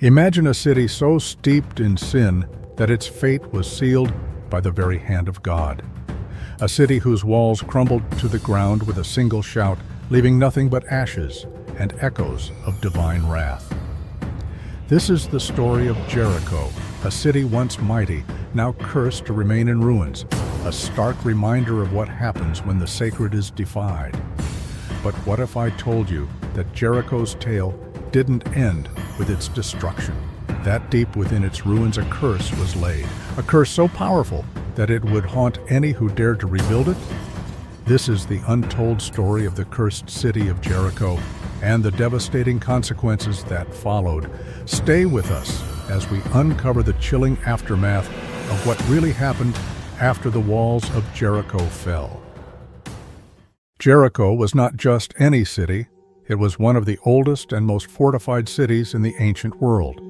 Imagine a city so steeped in sin that its fate was sealed by the very hand of God. A city whose walls crumbled to the ground with a single shout, leaving nothing but ashes and echoes of divine wrath. This is the story of Jericho, a city once mighty, now cursed to remain in ruins, a stark reminder of what happens when the sacred is defied. But what if I told you that Jericho's tale didn't end with its destruction? That deep within its ruins a curse was laid, a curse so powerful that it would haunt any who dared to rebuild it. This is the untold story of the cursed city of Jericho and the devastating consequences that followed. Stay with us as we uncover the chilling aftermath of what really happened after the walls of Jericho fell. Jericho was not just any city. It was one of the oldest and most fortified cities in the ancient world.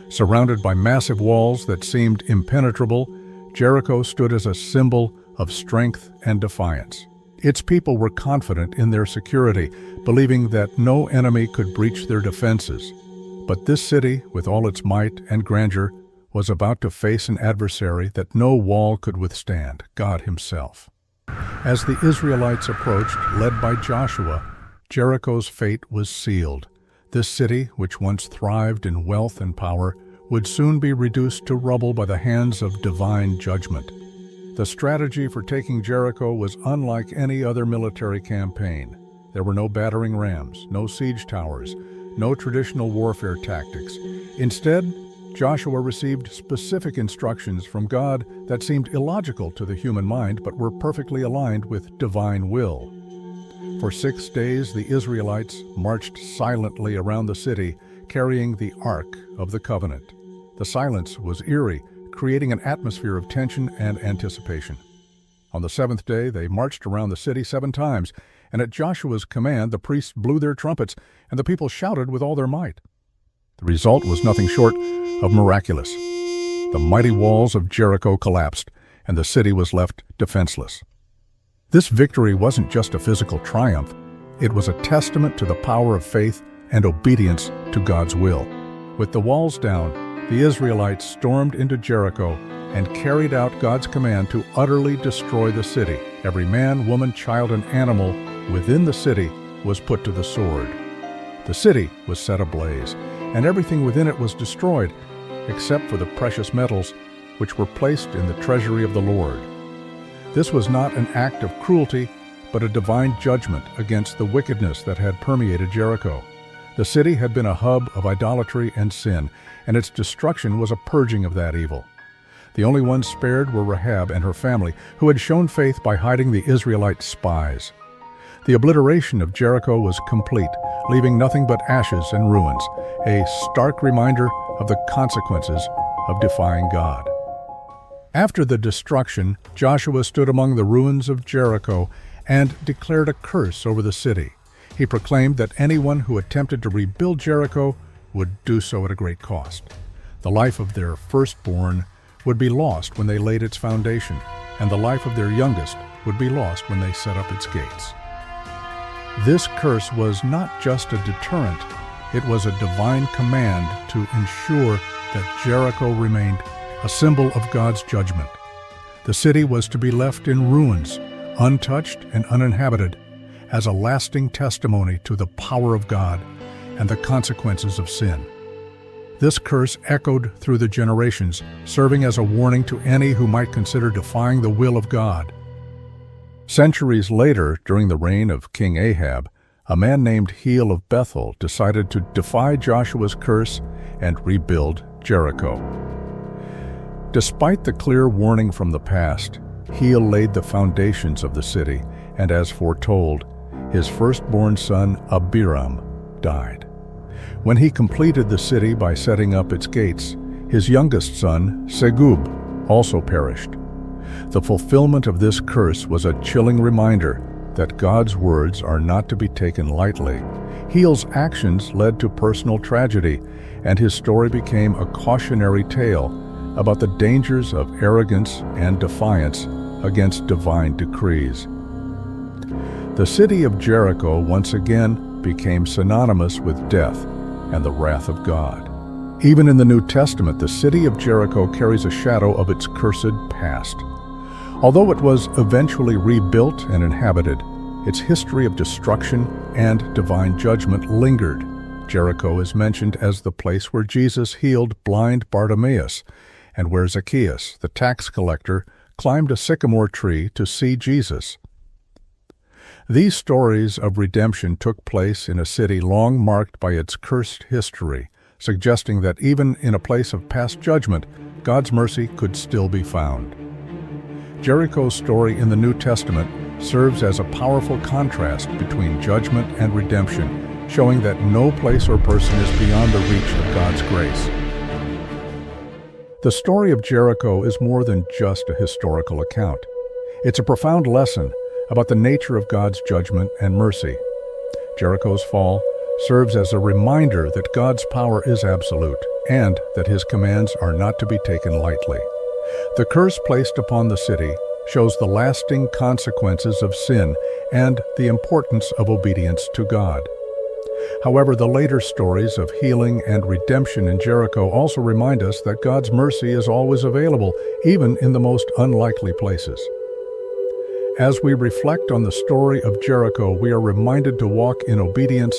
Surrounded by massive walls that seemed impenetrable, Jericho stood as a symbol of strength and defiance. Its people were confident in their security, believing that no enemy could breach their defenses. But this city, with all its might and grandeur, was about to face an adversary that no wall could withstand, God Himself. As the Israelites approached, led by Joshua, Jericho's fate was sealed. This city, which once thrived in wealth and power, would soon be reduced to rubble by the hands of divine judgment. The strategy for taking Jericho was unlike any other military campaign. There were no battering rams, no siege towers, no traditional warfare tactics. Instead, Joshua received specific instructions from God that seemed illogical to the human mind but were perfectly aligned with divine will. For 6 days, the Israelites marched silently around the city, carrying the Ark of the Covenant. The silence was eerie, creating an atmosphere of tension and anticipation. On the 7th day, they marched around the city 7 times, and at Joshua's command, the priests blew their trumpets, and the people shouted with all their might. The result was nothing short of miraculous. The mighty walls of Jericho collapsed, and the city was left defenseless. This victory wasn't just a physical triumph. It was a testament to the power of faith and obedience to God's will. With the walls down, the Israelites stormed into Jericho and carried out God's command to utterly destroy the city. Every man, woman, child, and animal within the city was put to the sword. The city was set ablaze, and everything within it was destroyed, except for the precious metals which were placed in the treasury of the Lord. This was not an act of cruelty, but a divine judgment against the wickedness that had permeated Jericho. The city had been a hub of idolatry and sin, and its destruction was a purging of that evil. The only ones spared were Rahab and her family, who had shown faith by hiding the Israelite spies. The obliteration of Jericho was complete, leaving nothing but ashes and ruins, a stark reminder of the consequences of defying God. After the destruction, Joshua stood among the ruins of Jericho and declared a curse over the city. He proclaimed that anyone who attempted to rebuild Jericho would do so at a great cost. The life of their firstborn would be lost when they laid its foundation, and the life of their youngest would be lost when they set up its gates. This curse was not just a deterrent, it was a divine command to ensure that Jericho remained a symbol of God's judgment. The city was to be left in ruins, untouched and uninhabited, as a lasting testimony to the power of God and the consequences of sin. This curse echoed through the generations, serving as a warning to any who might consider defying the will of God. Centuries later, during the reign of King Ahab, a man named Hiel of Bethel decided to defy Joshua's curse and rebuild Jericho. Despite the clear warning from the past, Hiel laid the foundations of the city, and as foretold, his firstborn son Abiram died. When he completed the city by setting up its gates, his youngest son, Segub, also perished. The fulfillment of this curse was a chilling reminder that God's words are not to be taken lightly. Hiel's actions led to personal tragedy, and his story became a cautionary tale about the dangers of arrogance and defiance against divine decrees. The city of Jericho once again became synonymous with death and the wrath of God. Even in the New Testament, the city of Jericho carries a shadow of its cursed past. Although it was eventually rebuilt and inhabited, its history of destruction and divine judgment lingered. Jericho is mentioned as the place where Jesus healed blind Bartimaeus, and where Zacchaeus, the tax collector, climbed a sycamore tree to see Jesus. These stories of redemption took place in a city long marked by its cursed history, suggesting that even in a place of past judgment, God's mercy could still be found. Jericho's story in the New Testament serves as a powerful contrast between judgment and redemption, showing that no place or person is beyond the reach of God's grace. The story of Jericho is more than just a historical account. It's a profound lesson about the nature of God's judgment and mercy. Jericho's fall serves as a reminder that God's power is absolute and that His commands are not to be taken lightly. The curse placed upon the city shows the lasting consequences of sin and the importance of obedience to God. However, the later stories of healing and redemption in Jericho also remind us that God's mercy is always available, even in the most unlikely places. As we reflect on the story of Jericho, we are reminded to walk in obedience,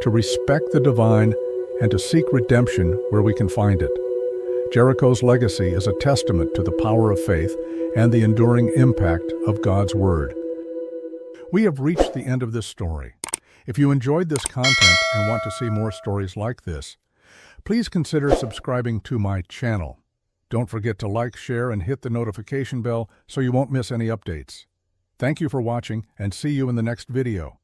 to respect the divine, and to seek redemption where we can find it. Jericho's legacy is a testament to the power of faith and the enduring impact of God's Word. We have reached the end of this story. If you enjoyed this content and want to see more stories like this, please consider subscribing to my channel. Don't forget to like, share, and hit the notification bell so you won't miss any updates. Thank you for watching, and see you in the next video.